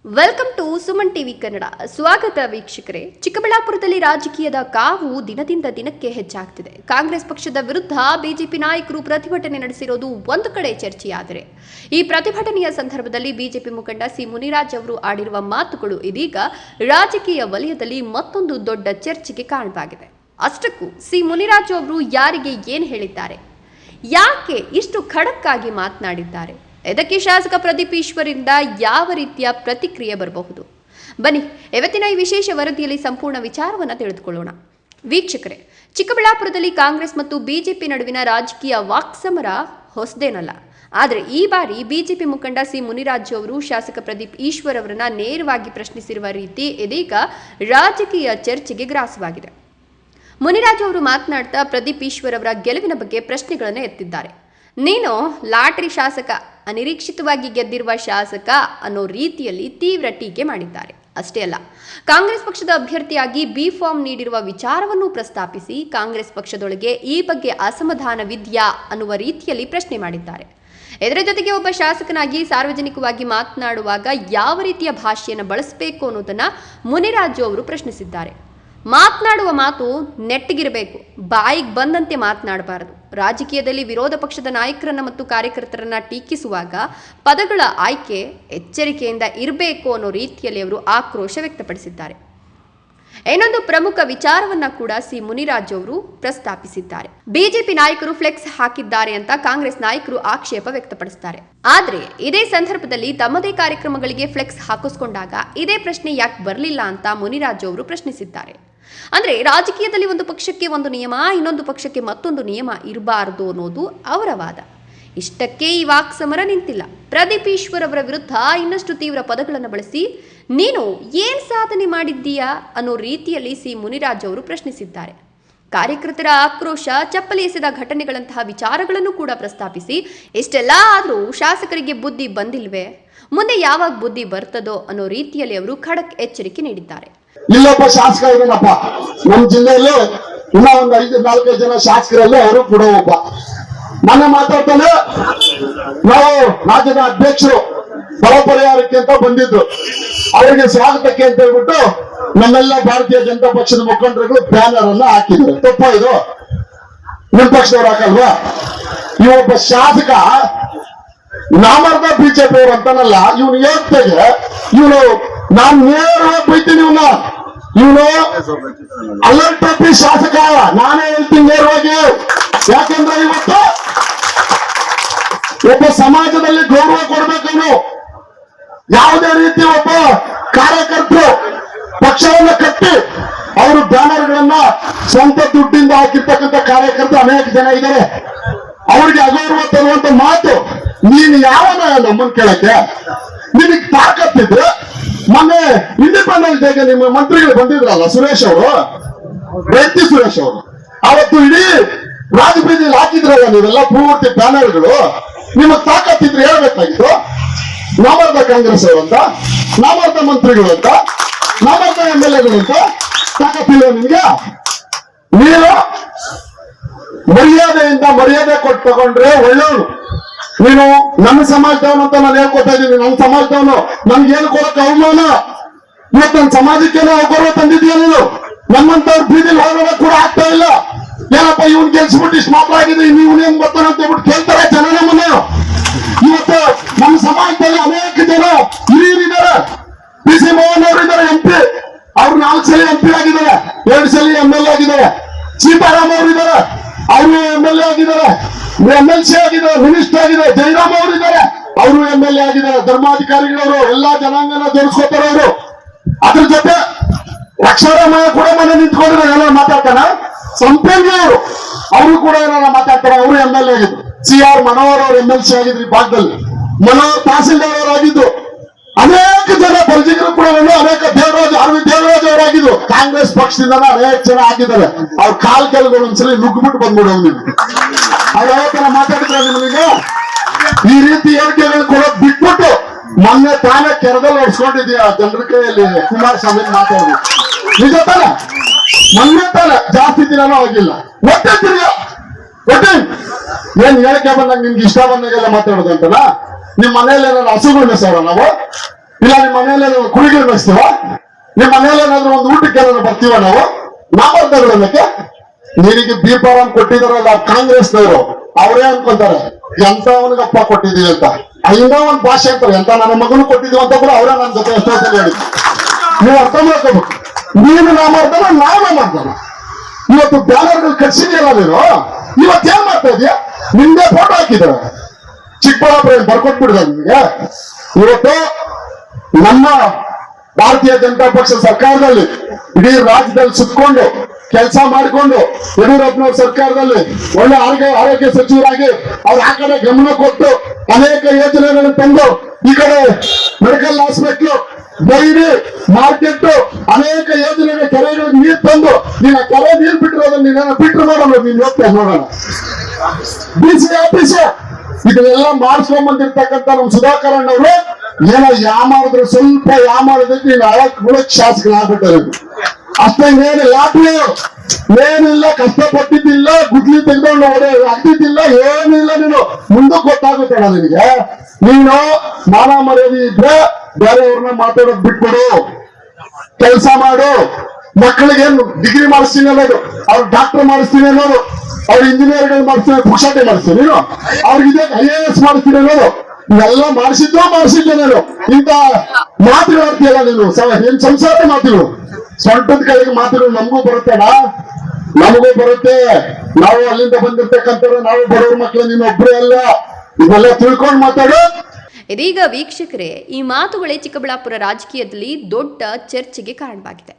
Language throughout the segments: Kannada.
Welcome to Suman TV Kannada. ಸ್ವಾಗತ ವೀಕ್ಷಕರೇ. ಚಿಕ್ಕಬಳ್ಳಾಪುರದಲ್ಲಿ ರಾಜಕೀಯದ ಕಾವು ದಿನದಿಂದ ದಿನಕ್ಕೆ ಹೆಚ್ಚಾಗ್ತಿದೆ. ಕಾಂಗ್ರೆಸ್ ಪಕ್ಷದ ವಿರುದ್ಧ ಬಿಜೆಪಿ ನಾಯಕರು ಪ್ರತಿಭಟನೆ ನಡೆಸಿರೋದು ಒಂದು ಕಡೆ ಚರ್ಚೆಯಾದರೆ, ಈ ಪ್ರತಿಭಟನೆಯ ಸಂದರ್ಭದಲ್ಲಿ ಬಿಜೆಪಿ ಮುಖಂಡ ಸಿ ಮುನಿರಾಜ್ ಅವರು ಆಡಿರುವ ಮಾತುಗಳು ಇದೀಗ ರಾಜಕೀಯ ವಲಯದಲ್ಲಿ ಮತ್ತೊಂದು ದೊಡ್ಡ ಚರ್ಚೆಗೆ ಕಾರಣವಾಗಿದೆ. ಅಷ್ಟಕ್ಕೂ ಸಿ ಮುನಿರಾಜ್ ಅವರು ಯಾರಿಗೆ ಏನು ಹೇಳಿದ್ದಾರೆ, ಯಾಕೆ ಇಷ್ಟು ಖಡಕ್ ಆಗಿ ಮಾತನಾಡಿದ್ದಾರೆ, ಇದಕ್ಕೆ ಶಾಸಕ ಪ್ರದೀಪ್ ಈಶ್ವರಿಂದ ಯಾವ ರೀತಿಯ ಪ್ರತಿಕ್ರಿಯೆ ಬರಬಹುದು? ಬನ್ನಿ ಇವತ್ತಿನ ಈ ವಿಶೇಷ ವರದಿಯಲ್ಲಿ ಸಂಪೂರ್ಣ ವಿಚಾರವನ್ನು ತಿಳಿದುಕೊಳ್ಳೋಣ. ವೀಕ್ಷಕರೇ, ಚಿಕ್ಕಬಳ್ಳಾಪುರದಲ್ಲಿ ಕಾಂಗ್ರೆಸ್ ಮತ್ತು ಬಿಜೆಪಿ ನಡುವಿನ ರಾಜಕೀಯ ವಾಕ್ಸಮರ ಹೊಸದೇನಲ್ಲ. ಆದರೆ ಈ ಬಾರಿ ಬಿಜೆಪಿ ಮುಖಂಡ ಸಿ ಮುನಿರಾಜ್ ಅವರು ಶಾಸಕ ಪ್ರದೀಪ್ ಈಶ್ವರ್ ಅವರನ್ನ ನೇರವಾಗಿ ಪ್ರಶ್ನಿಸಿರುವ ರೀತಿ ಇದೀಗ ರಾಜಕೀಯ ಚರ್ಚೆಗೆ ಗ್ರಾಸವಾಗಿದೆ. ಮುನಿರಾಜ್ ಅವರು ಮಾತನಾಡ್ತಾ ಪ್ರದೀಪ್ ಈಶ್ವರ್ ಅವರ ಗೆಲುವಿನ ಬಗ್ಗೆ ಪ್ರಶ್ನೆಗಳನ್ನು ಎತ್ತಿದ್ದಾರೆ. ನೀನು ಲಾಟರಿ ಶಾಸಕ, ಅನಿರೀಕ್ಷಿತವಾಗಿ ಗೆದ್ದಿರುವ ಶಾಸಕ ಅನ್ನೋ ರೀತಿಯಲ್ಲಿ ತೀವ್ರ ಟೀಕೆ ಮಾಡಿದ್ದಾರೆ. ಅಷ್ಟೇ ಅಲ್ಲ, ಕಾಂಗ್ರೆಸ್ ಪಕ್ಷದ ಅಭ್ಯರ್ಥಿಯಾಗಿ ಬಿ ಫಾರ್ಮ್ ನೀಡಿರುವ ವಿಚಾರವನ್ನು ಪ್ರಸ್ತಾಪಿಸಿ ಕಾಂಗ್ರೆಸ್ ಪಕ್ಷದೊಳಗೆ ಈ ಬಗ್ಗೆ ಅಸಮಾಧಾನವಿದೆಯಾ ಅನ್ನುವ ರೀತಿಯಲ್ಲಿ ಪ್ರಶ್ನೆ ಮಾಡಿದ್ದಾರೆ. ಇದರ ಜೊತೆಗೆ ಒಬ್ಬ ಶಾಸಕನಾಗಿ ಸಾರ್ವಜನಿಕವಾಗಿ ಮಾತನಾಡುವಾಗ ಯಾವ ರೀತಿಯ ಭಾಷೆಯನ್ನು ಬಳಸಬೇಕು ಅನ್ನೋದನ್ನ ಮುನಿರಾಜು ಅವರು ಪ್ರಶ್ನಿಸಿದ್ದಾರೆ. ಮಾತನಾಡುವ ಮಾತು ನೆಟ್ಟಗಿರಬೇಕು, ಬಾಯಿಗೆ ಬಂದಂತೆ ಮಾತನಾಡಬಾರದು. ರಾಜಕೀಯದಲ್ಲಿ ವಿರೋಧ ಪಕ್ಷದ ನಾಯಕರನ್ನ ಮತ್ತು ಕಾರ್ಯಕರ್ತರನ್ನ ಟೀಕಿಸುವಾಗ ಪದಗಳ ಆಯ್ಕೆ ಎಚ್ಚರಿಕೆಯಿಂದ ಇರಬೇಕು ಅನ್ನೋ ರೀತಿಯಲ್ಲಿ ಅವರು ಆಕ್ರೋಶ ವ್ಯಕ್ತಪಡಿಸಿದ್ದಾರೆ. ಇನ್ನೊಂದು ಪ್ರಮುಖ ವಿಚಾರವನ್ನ ಕೂಡ ಸಿ ಮುನಿರಾಜ್ ಅವರು ಪ್ರಸ್ತಾಪಿಸಿದ್ದಾರೆ. ಬಿಜೆಪಿ ನಾಯಕರು ಫ್ಲೆಕ್ಸ್ ಹಾಕಿದ್ದಾರೆ ಅಂತ ಕಾಂಗ್ರೆಸ್ ನಾಯಕರು ಆಕ್ಷೇಪ ವ್ಯಕ್ತಪಡಿಸುತ್ತಾರೆ. ಆದ್ರೆ ಇದೇ ಸಂದರ್ಭದಲ್ಲಿ ತಮ್ಮದೇ ಕಾರ್ಯಕ್ರಮಗಳಿಗೆ ಫ್ಲೆಕ್ಸ್ ಹಾಕಿಸ್ಕೊಂಡಾಗ ಇದೇ ಪ್ರಶ್ನೆ ಯಾಕೆ ಬರಲಿಲ್ಲ ಅಂತ ಮುನಿರಾಜ್ ಅವರು ಪ್ರಶ್ನಿಸಿದ್ದಾರೆ. ಅಂದ್ರೆ ರಾಜಕೀಯದಲ್ಲಿ ಒಂದು ಪಕ್ಷಕ್ಕೆ ಒಂದು ನಿಯಮ, ಇನ್ನೊಂದು ಪಕ್ಷಕ್ಕೆ ಮತ್ತೊಂದು ನಿಯಮ ಇರಬಾರದು ಅನ್ನೋದು ಅವರ ವಾದ. ಇಷ್ಟಕ್ಕೆ ಈ ವಾಕ್ಸಮರ ನಿಂತಿಲ್ಲ. ಪ್ರದೀಪ್ ಈಶ್ವರ್ ಅವರ ವಿರುದ್ಧ ಇನ್ನಷ್ಟು ತೀವ್ರ ಪದಗಳನ್ನು ಬಳಸಿ ನೀನು ಏನ್ ಸಾಧನೆ ಮಾಡಿದ್ದೀಯಾ ಅನ್ನೋ ರೀತಿಯಲ್ಲಿ ಸಿ ಮುನಿರಾಜ್ ಅವರು ಪ್ರಶ್ನಿಸಿದ್ದಾರೆ. ಕಾರ್ಯಕರ್ತರ ಆಕ್ರೋಶ, ಚಪ್ಪಲಿ ಎಸೆದ ಘಟನೆಗಳಂತಹ ವಿಚಾರಗಳನ್ನು ಕೂಡ ಪ್ರಸ್ತಾಪಿಸಿ ಇಷ್ಟೆಲ್ಲ ಆದರೂ ಶಾಸಕರಿಗೆ ಬುದ್ಧಿ ಬಂದಿಲ್ವೇ, ಮುಂದೆ ಯಾವಾಗ ಬುದ್ಧಿ ಬರ್ತದೋ ಅನ್ನೋ ರೀತಿಯಲ್ಲಿ ಅವರು ಖಡಕ್ ಎಚ್ಚರಿಕೆ ನೀಡಿದ್ದಾರೆ. ಇಲ್ಲೊಬ್ಬ ಶಾಸಕ ಇದ್ದಾನಪ್ಪ ನಮ್ಮ ಜಿಲ್ಲೆಯಲ್ಲಿ, ಇನ್ನ ಒಂದು 4-5 ಜನ ಶಾಸಕರಲ್ಲಿ ಅವರು ಕೂಡ ಒಬ್ಬ. ಮೊನ್ನೆ ಮಾತಾಡ್ತಾನೆ, ನಾವು ರಾಜ್ಯದ ಅಧ್ಯಕ್ಷರು ಬರ ಪರಿಹಾರಕ್ಕೆ ಅಂತ ಬಂದಿದ್ರು, ಅವರಿಗೆ ಸ್ವಾಗತಕ್ಕೆ ಅಂತ ಹೇಳ್ಬಿಟ್ಟು ನಮ್ಮೆಲ್ಲ ಭಾರತೀಯ ಜನತಾ ಪಕ್ಷದ ಮುಖಂಡರುಗಳು ಬ್ಯಾನರ್ ಅನ್ನ ಹಾಕಿದ್ರು. ತಪ್ಪ ಇದು? ನಿಮ್ಮ ಪಕ್ಷದವ್ರು ಹಾಕಲ್ವಾ? ಇವೊಬ್ಬ ಶಾಸಕ ನಾಮರ್ದ ಬಿಜೆಪಿ ಅವರು ಅಂತಾನಲ್ಲ, ಇವನು ಹೇಳ್ತಾಗೆ ಇವನು ನಾನ್ ನೇರವಾಗಿ ಬೈತೀನಿ, ಇವನು ಅಲರ್ಟ್ ಪಿ ಶಾಸಕ, ನಾನೇ ಹೇಳ್ತೀನಿ ನೇರವಾಗಿ. ಯಾಕೆಂದ್ರೆ ಇವತ್ತು ಒಬ್ಬ ಸಮಾಜದಲ್ಲಿ ಗೌರವ ಕೊಡ್ಬೇಕು. ಯಾವುದೇ ರೀತಿ ಒಬ್ಬ ಕಾರ್ಯಕರ್ತರು ಪಕ್ಷವನ್ನ ಕಟ್ಟಿ ಅವರು ಬ್ಯಾನರ್ಗಳನ್ನ ಸ್ವಂತ ದುಡ್ಡಿಂದ ಹಾಕಿರ್ತಕ್ಕಂಥ ಕಾರ್ಯಕರ್ತರು ಅನೇಕ ಜನ ಇದ್ದಾರೆ. ಅವ್ರಿಗೆ ಅಗೌರವ ತರುವಂತ ಮಾತು ನೀನು ಯಾವನ ನಮ್ಮನ್ ಕೇಳಕ್ಕೆ? ನಿನಗೆ ತಾಕತ್ತಿದ್ರೆ ಮೊನ್ನೆ ಇಂಡಿಪೆಂಡೆನ್ಸ್ ಡೇಗೆ ನಿಮ್ಮ ಮಂತ್ರಿಗಳು ಬಂದಿದ್ರಲ್ಲ, ಸುರೇಶ್ ಅವರು, ವ್ಯಕ್ತಿ ಸುರೇಶ್ ಅವರು, ಅವತ್ತು ಇಡೀ ರಾಜಬೀದಿಯಲ್ಲಿ ಹಾಕಿದ್ರಲ್ಲ ನೀವೆಲ್ಲ ಪೂರ್ತಿ ಬ್ಯಾನರ್ಗಳು. ನಿಮಗ್ ತಾಕತ್ತಿದ್ರೆ ಹೇಳ್ಬೇಕಾಗಿತ್ತು, ನಾಮರ್ದ ಕಾಂಗ್ರೆಸ್ ಅವರು ಅಂತ, ನಾಮರ್ದ ಮಂತ್ರಿಗಳು ಅಂತ, ನಾಮರ್ದ MLA ಅಂತ ತಾಕತ್ತಿಲ್ಲ ನಿಮ್ಗೆ? ನೀನು ಮರ್ಯಾದೆಯಿಂದ ಮರ್ಯಾದೆ ಕೊಟ್ಟು ತಗೊಂಡ್ರೆ ಒಳ್ಳೆಯವರು. ನೀನು ನನ್ನ ಸಮಾಜದವನು ಅಂತ ನಾನು ಹೇಳ್ಕೊತಾ ಇದ್ದೀನಿ. ನನ್ನ ಸಮಾಜದವನು ನನ್ಗೆ ಏನು ಕೊಡಕ್ಕೆ ಅವಮಾನ. ಇವತ್ತು ನನ್ನ ಸಮಾಜಕ್ಕೇನೋ ಗೌರವ ತಂದಿದ್ದೀಯ ನೀನು. ನಮ್ಮಂತವ್ರು ಬೀದಿಲಿ ಹೋಗೋಣ ಕೂಡ ಆಗ್ತಾ ಇಲ್ಲ. ಏನಪ್ಪ ಇವನ್ ಗೆಲ್ಸ್ಬಿಟ್ಟು ಇಷ್ಟು ಮಾತ್ರ ಆಗಿದೆ, ನೀವು ಏನ್ ಬರ್ತಾನೆ ಅಂತ ಹೇಳ್ಬಿಟ್ಟು ಕೇಳ್ತಾರೆ ಜನ ನಮ್ಮನ್ನ. ಇವತ್ತು ನಮ್ಮ ಸಮಾಜದಲ್ಲಿ ಅನೇಕ ಜನ ಹಿರಿಯರಿದ್ದಾರೆ. PC ಮೋಹನ್ ಅವರು ಇದ್ದಾರೆ, MP. ಅವ್ರು 4 ಸಲ MP ಆಗಿದ್ದಾರೆ, 2 ಸಲ MLA ಆಗಿದ್ದಾರೆ. ಸೀತಾರಾಮ್ ಅವರು ಇದ್ದಾರೆ, ಅವರು MLA ಆಗಿದ್ದಾರೆ, MLC ಆಗಿದ್ದಾರೆ, ಮಿನಿಸ್ಟರ್ ಆಗಿದ್ದಾರೆ. ಜಯರಾಮ್ ಅವರು ಇದ್ದಾರೆ, ಅವರು MLA ಆಗಿದ್ದಾರೆ. ಧರ್ಮಾಧಿಕಾರಿಗಳವರು ಎಲ್ಲಾ ಜನಾಂಗನ ಜೋಡಿಸ್ಕೋತಾರೆ ಅವರು. ಅದ್ರ ಜೊತೆ ರಕ್ಷಾರಾಮಯ್ಯ ಕೂಡ ಮನೆ ನಿಂತ್ಕೊಂಡ್ರೆ ಎಲ್ಲ ಮಾತಾಡ್ತಾನ. ಸಂಪೇಂದ್ರ ಅವರು ಕೂಡ ಏನಾರ ಮಾತಾಡ್ತಾರೆ, ಅವರು MLA ಆಗಿದ್ರು. CR ಮನೋಹರ್ ಅವರು MLC ಆಗಿದ್ರು ಈ ಭಾಗದಲ್ಲಿ. ಮನೋಹರ್ ತಹಸೀಲ್ದಾರ್ ಅವರಾಗಿದ್ದು. ಅನೇಕ ಜನ ಪರಿಚಯರು ಕೂಡ ಅನೇಕ ಅರವಿಂದ್ ದೇವರಾಜ್ ಅವರಾಗಿದ್ರು. ಕಾಂಗ್ರೆಸ್ ಪಕ್ಷದಿಂದ ಅನೇಕ ಜನ ಆಗಿದ್ದಾರೆ. ಅವ್ರ ಕಾಲ್ ಕೆಳಗಳು ಒಂದ್ಸಲಿ ನುಗ್ಗಿಬಿಟ್ಟು ಬಂದ್ಬಿಡೋದು. ನೀವು ಅವ್ರು ಯಾವ ತರ ಮಾತಾಡಿದ್ರೆ ನಿಮಗೆ ಈ ರೀತಿ ಹೇಳಿಕೆಗಳು ಕೊಡೋದು ಬಿಟ್ಬಿಟ್ಟು ಮೊನ್ನೆ ತಾನೇ ಕೆರದಲ್ಲಿ ಹೊಡ್ಸ್ಕೊಂಡಿದ್ದೀಯ ಜನರ ಕೈಯಲ್ಲಿ ಕುಮಾರಸ್ವಾಮಿ ಮಾತಾಡೋದು. ನಿಜ ತಾನೆ? ಮೊನ್ನೆ ತಾನೆ, ಜಾಸ್ತಿ ದಿನನೂ ಆಗಿಲ್ಲ. ಒಟ್ಟೆ ತಿರ್ಗ ಒಟ್ಟೆ ಏನ್ ಹೇಳಿಕೆ ಬಂದಾಗ ನಿಮ್ಗೆ ಇಷ್ಟ ಬಂದಾಗೆಲ್ಲ ಮಾತಾಡೋದು ಅಂತನಾ? ನಿಮ್ ಮನೆಯಲ್ಲಿ ಏನಾದ್ರು ಹಸುಗಳು ಸರ್ ನಾವು ಇಲ್ಲ ನಿಮ್ಮ ಮನೆಯಲ್ಲಿ ಕುಡಿಗಳು ನಡೆಸ್ತೀವ, ನಿಮ್ಮ ಮನೆಯಲ್ಲಿ ಏನಾದ್ರು ಒಂದು ಊಟಕ್ಕೆ ಏನಾದ್ರು ಬರ್ತೀವ ನಾವು ಬರ್ತೇವೆ. ನಿನಗೆ ಬಿ ಫಾರಂ ಕೊಟ್ಟಿದಾರಲ್ಲ ಕಾಂಗ್ರೆಸ್ನವರು, ಅವರೇ ಅನ್ಕೊಂತಾರೆ ಎಂತವನಿಗಪ್ಪ ಕೊಟ್ಟಿದೀವಿ ಅಂತ. ಇಂದ ಒಂದು ಭಾಷೆ ಅಂತಾರೆ, ಎಂತ ನನ್ನ ಮಗನು ಕೊಟ್ಟಿದೀವಿ ಅಂತ ಕೂಡ ಅವರೇ ನನ್ನ ಜೊತೆ ಎಷ್ಟೋ ಸಲ ಹೇಳಿದ್ರು. ನೀವು ಅರ್ಥ ಮಾಡ್ಕೋಬೇಕು, ನೀನು ನಾ ಮಾಡ್ತಾನ ನಾವು ನಾ ಮಾಡ್ತಾನ. ಇವತ್ತು ಬ್ಯಾನರ್ಗಳು ಕಟ್ಸಿದೆಯಲ್ಲ ನೀನು, ಇವತ್ತೇನ್ ಮಾಡ್ತಾ ಇದೀಯ? ನಿಂದೇ ಫೋಟೋ ಹಾಕಿದ್ದಾರೆ, ಚಿಕ್ಕಬಳ್ಳಾಪುರ ಬರ್ಕೊಟ್ಬಿಡಿದ ನಿಮಗೆ. ಇವತ್ತು ನಮ್ಮ ಭಾರತೀಯ ಜನತಾ ಪಕ್ಷ ಸರ್ಕಾರದಲ್ಲಿ ಇಡೀ ರಾಜ್ಯದಲ್ಲಿ ಸುತ್ಕೊಂಡು ಕೆಲಸ ಮಾಡಿಕೊಂಡು ಯಡಿಯೂರಪ್ಪನವ್ರ ಸರ್ಕಾರದಲ್ಲಿ ಒಳ್ಳೆ ಆರೋಗ್ಯ ಸಚಿವರಾಗಿ ಅವ್ರು ಆ ಕಡೆ ಗಮನ ಕೊಟ್ಟು ಅನೇಕ ಯೋಜನೆಗಳನ್ನು ತಂದು ಈ ಕಡೆ ಮೆಡಿಕಲ್ ಹಾಸ್ಪಿಟ್ಲು, ಡೈರಿ ಮಾರ್ಕೆಟ್, ಅನೇಕ ಯೋಜನೆಗಳ ಕೆರೆಗಳಿಗೆ ನೀರು ತಂದು ನೀನು ಕೆರೆ ನೀರು ಬಿಟ್ಟಿರೋದನ್ನ ನೀನೇನ ಬಿಟ್ಟರು ನೋಡೋಣ, ನೀನ್ ಹೋಗ್ತಾ ನೋಡೋಣ. ಡಿಸಿ ಆಫೀಸ್ ಇದನ್ನೆಲ್ಲ ಮಾಡಿಸ್ಕೊಂಡ್ ಬಂದಿರ್ತಕ್ಕಂಥ ನಮ್ ಸುಧಾಕರ್ ಅಣ್ಣವರು ಏನೋ ಯಾಮಾರಿದ್ರು, ಸ್ವಲ್ಪ ಯಾಮಾರಿದಕ್ಕೆ ನೀನು ಅಳಕ್ ಶಾಸಕರಾಗ್ಬಿಟ್ಟಾರೆ. ಅಷ್ಟೇನೇನು ಲಾಟ್ರಿ ಏನಿಲ್ಲ, ಕಷ್ಟಪಟ್ಟಿದ್ದಿಲ್ಲ, ಗುದ್ಲಿ ತೆಗೆದುಕೊಂಡು ಆಗ್ತಿದ್ದಿಲ್ಲ, ಏನಿಲ್ಲ. ನೀನು ಮುಂದಕ್ಕೆ ಗೊತ್ತಾಗುತ್ತಲ್ಲ ನಿನಗೆ. ನೀನು ಮಾನ ಮರ್ಯಾದೆ ಇದ್ರೆ ಬೇರೆಯವ್ರನ್ನ ಮಾತಾಡೋದ್ ಬಿಟ್ಬಿಡು, ಕೆಲಸ ಮಾಡು. ಮಕ್ಕಳಿಗೆ ಡಿಗ್ರಿ ಮಾಡಿಸ್ತೀನಿ ಅನ್ನೋದು, ಅವ್ರು ಡಾಕ್ಟರ್ ಮಾಡಿಸ್ತೀನಿ ಅನ್ನೋದು, ಅವ್ರ ಇಂಜಿನಿಯರ್ಗಳು ಮಾಡಿಸ್ತೀನಿ, ಪುಕ್ಷಾಟೆ ಮಾಡಿಸ್ತೀನಿ ನೀನು, ಅವ್ರಿಗೆ IAS ಮಾಡಿಸ್ತೀನಿ ಅನ್ನೋದು, ಇವೆಲ್ಲ ಮಾಡಿಸಿದ್ದೆ ನಾನು. ಇಂತ ಮಾತುಗಳು ಆಡ್ತೀಯಲ್ಲ ನೀನು, ಏನ್ ಸಂಸಾರ ಮಾತುಗಳು, ಸ್ವಂಟದ ಕಡೆಗೆ ಮಾತುಗಳು ನಮಗೂ ಬರುತ್ತೇಡ, ನಮಗೂ ಬರುತ್ತೆ. ನಾವು ಅಲ್ಲಿಂದ ಬಂದಿರ್ತಕ್ಕಂಥವ್ರು, ನಾವು ಬಡವ್ರ ಮಕ್ಕಳು, ನೀನು ಒಬ್ರೇ ಅಲ್ಲ. ಇದೆಲ್ಲ ತಿಳ್ಕೊಂಡು ಮಾತಾಡು. ಇದೀಗ ವೀಕ್ಷಕರೇ, ಈ ಮಾತುಗಳೇ ಚಿಕ್ಕಬಳ್ಳಾಪುರ ರಾಜಕೀಯದಲ್ಲಿ ದೊಡ್ಡ ಚರ್ಚೆಗೆ ಕಾರಣವಾಗಿದೆ.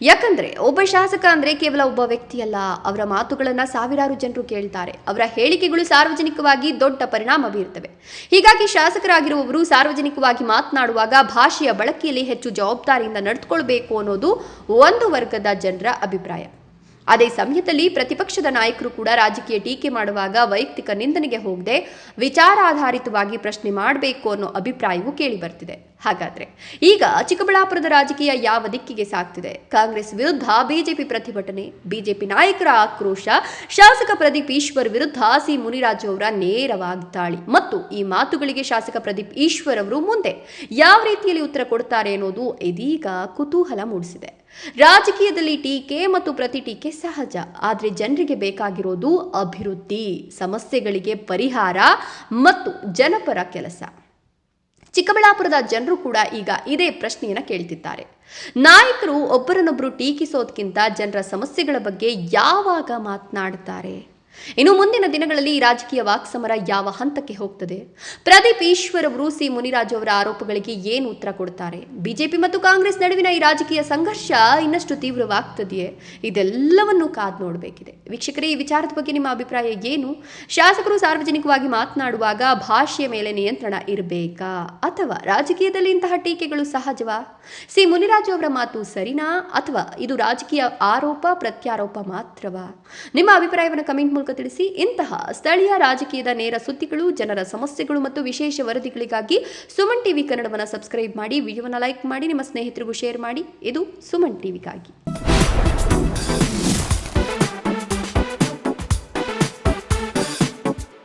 ಯಾಕಂದ್ರೆ ಒಬ್ಬ ಶಾಸಕ ಅಂದ್ರೆ ಕೇವಲ ಒಬ್ಬ ವ್ಯಕ್ತಿಯಲ್ಲ, ಅವರ ಮಾತುಗಳನ್ನ ಸಾವಿರಾರು ಜನರು ಕೇಳ್ತಾರೆ. ಅವರ ಹೇಳಿಕೆಗಳು ಸಾರ್ವಜನಿಕವಾಗಿ ದೊಡ್ಡ ಪರಿಣಾಮ ಬೀರುತ್ತವೆ. ಹೀಗಾಗಿ ಶಾಸಕರಾಗಿರುವವರು ಸಾರ್ವಜನಿಕವಾಗಿ ಮಾತನಾಡುವಾಗ ಭಾಷೆಯ ಬಳಕೆಯಲ್ಲಿ ಹೆಚ್ಚು ಜವಾಬ್ದಾರಿಯಿಂದ ನಡೆದುಕೊಳ್ಬೇಕು ಅನ್ನೋದು ಒಂದು ವರ್ಗದ ಜನರ ಅಭಿಪ್ರಾಯ. ಅದೇ ಸಮಯದಲ್ಲಿ ಪ್ರತಿಪಕ್ಷದ ನಾಯಕರು ಕೂಡ ರಾಜಕೀಯ ಟೀಕೆ ಮಾಡುವಾಗ ವೈಯಕ್ತಿಕ ನಿಂದನೆಗೆ ಹೋಗದೆ ವಿಚಾರಾಧಾರಿತವಾಗಿ ಪ್ರಶ್ನೆ ಮಾಡಬೇಕು ಅನ್ನೋ ಅಭಿಪ್ರಾಯವೂ ಕೇಳಿ ಬರ್ತಿದೆ. ಹಾಗಾದ್ರೆ ಈಗ ಚಿಕ್ಕಬಳ್ಳಾಪುರದ ರಾಜಕೀಯ ಯಾವ ದಿಕ್ಕಿಗೆ ಸಾಗ್ತಿದೆ? ಕಾಂಗ್ರೆಸ್ ವಿರುದ್ಧ ಬಿಜೆಪಿ ಪ್ರತಿಭಟನೆ, ಬಿಜೆಪಿ ನಾಯಕರ ಆಕ್ರೋಶ, ಶಾಸಕ ಪ್ರದೀಪ್ ಈಶ್ವರ್ ವಿರುದ್ಧ ಸಿ ಮುನಿರಾಜು ಅವರ ನೇರವಾಗಿ ದಾಳಿ ಮತ್ತು ಈ ಮಾತುಗಳಿಗೆ ಶಾಸಕ ಪ್ರದೀಪ್ ಈಶ್ವರ್ ಅವರು ಮುಂದೆ ಯಾವ ರೀತಿಯಲ್ಲಿ ಉತ್ತರ ಕೊಡ್ತಾರೆ ಅನ್ನೋದು ಇದೀಗ ಕುತೂಹಲ ಮೂಡಿಸಿದೆ. ರಾಜಕೀಯದಲ್ಲಿ ಟೀಕೆ ಮತ್ತು ಪ್ರತಿ ಟೀಕೆ ಸಹಜ, ಆದರೆ ಜನರಿಗೆ ಬೇಕಾಗಿರೋದು ಅಭಿವೃದ್ಧಿ, ಸಮಸ್ಯೆಗಳಿಗೆ ಪರಿಹಾರ ಮತ್ತು ಜನಪರ ಕೆಲಸ. ಚಿಕ್ಕಬಳ್ಳಾಪುರದ ಜನರು ಕೂಡ ಈಗ ಇದೇ ಪ್ರಶ್ನೆಯನ್ನ ಕೇಳ್ತಿದ್ದಾರೆ. ನಾಯಕರು ಒಬ್ಬರನ್ನೊಬ್ಬರು ಟೀಕಿಸೋದಕ್ಕಿಂತ ಜನರ ಸಮಸ್ಯೆಗಳ ಬಗ್ಗೆ ಯಾವಾಗ ಮಾತನಾಡುತ್ತಾರೆ? ಇನ್ನು ಮುಂದಿನ ದಿನಗಳಲ್ಲಿ ಈ ರಾಜಕೀಯ ವಾಕ್ಸಮರ ಯಾವ ಹಂತಕ್ಕೆ ಹೋಗ್ತದೆ? ಪ್ರದೀಪ್ ಈಶ್ವರ್ ಅವರು ಸಿ ಮುನಿರಾಜು ಅವರ ಆರೋಪಗಳಿಗೆ ಏನು ಉತ್ತರ ಕೊಡ್ತಾರೆ? ಬಿಜೆಪಿ ಮತ್ತು ಕಾಂಗ್ರೆಸ್ ನಡುವಿನ ಈ ರಾಜಕೀಯ ಸಂಘರ್ಷ ಇನ್ನಷ್ಟು ತೀವ್ರವಾಗ್ತದೆಯೇ? ಇದೆಲ್ಲವನ್ನೂ ಕಾದು ನೋಡಬೇಕಿದೆ. ವೀಕ್ಷಕರೇ, ಈ ವಿಚಾರದ ಬಗ್ಗೆ ನಿಮ್ಮ ಅಭಿಪ್ರಾಯ ಏನು? ಶಾಸಕರು ಸಾರ್ವಜನಿಕವಾಗಿ ಮಾತನಾಡುವಾಗ ಭಾಷೆಯ ಮೇಲೆ ನಿಯಂತ್ರಣ ಇರಬೇಕಾ, ಅಥವಾ ರಾಜಕೀಯದಲ್ಲಿ ಇಂತಹ ಟೀಕೆಗಳು ಸಹಜವಾ? ಸಿ ಮುನಿರಾಜು ಅವರ ಮಾತು ಸರಿನಾ, ಅಥವಾ ಇದು ರಾಜಕೀಯ ಆರೋಪ ಪ್ರತ್ಯಾರೋಪ ಮಾತ್ರವಾ? ನಿಮ್ಮ ಅಭಿಪ್ರಾಯವನ್ನು ಕಮೆಂಟ್ ಮೂಲಕ ತಿಳಿಸಿ. ಇಂತಹ ಸ್ಥಳೀಯ ರಾಜಕೀಯದ ನೇರ ಸುದ್ದಿಗಳು, ಜನರ ಸಮಸ್ಯೆಗಳು ಮತ್ತು ವಿಶೇಷ ವರದಿಗಳಿಗಾಗಿ ಸುಮನ್ ಟಿವಿ ಕನ್ನಡವನ್ನು ಸಬ್ಸ್ಕ್ರೈಬ್ ಮಾಡಿ, ವಿಡಿಯೋವನ್ನು ಲೈಕ್ ಮಾಡಿ, ನಿಮ್ಮ ಸ್ನೇಹಿತರಿಗೂ ಶೇರ್ ಮಾಡಿ. ಇದು ಸುಮನ್ ಟಿವಿಗಾಗಿ.